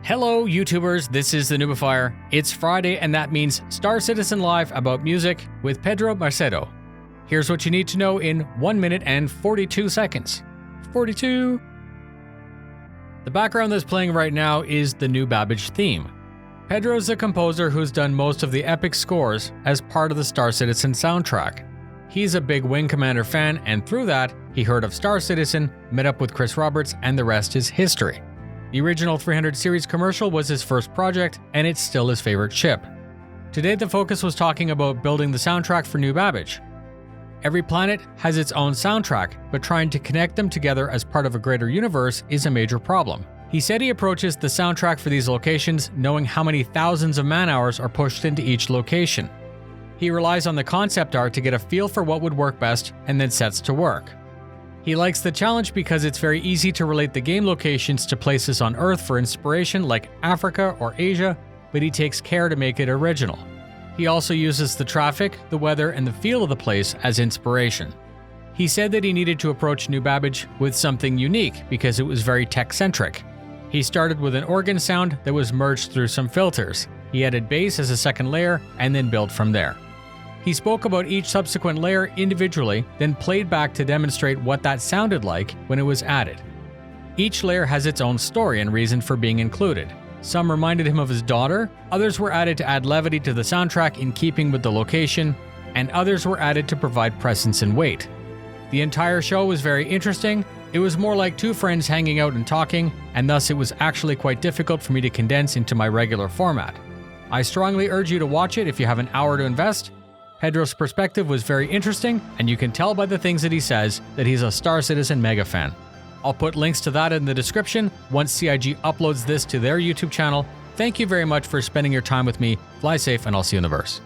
Hello YouTubers, this is the noobifier. It's Friday and that means Star Citizen Live about music with Pedro Macedo. Here's what you need to know in 1 minute and 42 seconds. 42. The background that's playing right now is the New Babbage theme. Pedro's the composer who's done most of the epic scores as part of the Star Citizen soundtrack. He's a big Wing Commander fan, and through that, he heard of Star Citizen, met up with Chris Roberts, and the rest is history. The original 300 series commercial was his first project, and it's still his favorite ship. Today the focus was talking about building the soundtrack for New Babbage. Every planet has its own soundtrack, but trying to connect them together as part of a greater universe is a major problem. He said he approaches the soundtrack for these locations knowing how many thousands of man-hours are pushed into each location. He relies on the concept art to get a feel for what would work best and then sets to work. He likes the challenge because it's very easy to relate the game locations to places on Earth for inspiration like Africa or Asia, but he takes care to make it original. He also uses the traffic, the weather, and the feel of the place as inspiration. He said that he needed to approach New Babbage with something unique because it was very tech-centric. He started with an organ sound that was merged through some filters. He added bass as a second layer and then built from there. He spoke about each subsequent layer individually, then played back to demonstrate what that sounded like when it was added. Each layer has its own story and reason for being included. Some reminded him of his daughter, others were added to add levity to the soundtrack in keeping with the location, and others were added to provide presence and weight. The entire show was very interesting. It was more like two friends hanging out and talking, and thus it was actually quite difficult for me to condense into my regular format. I strongly urge you to watch it if you have an hour to invest. Pedro's perspective was very interesting, and you can tell by the things that he says that he's a Star Citizen mega fan. I'll put links to that in the description once CIG uploads this to their YouTube channel. Thank you very much for spending your time with me. Fly safe, and I'll see you in the verse.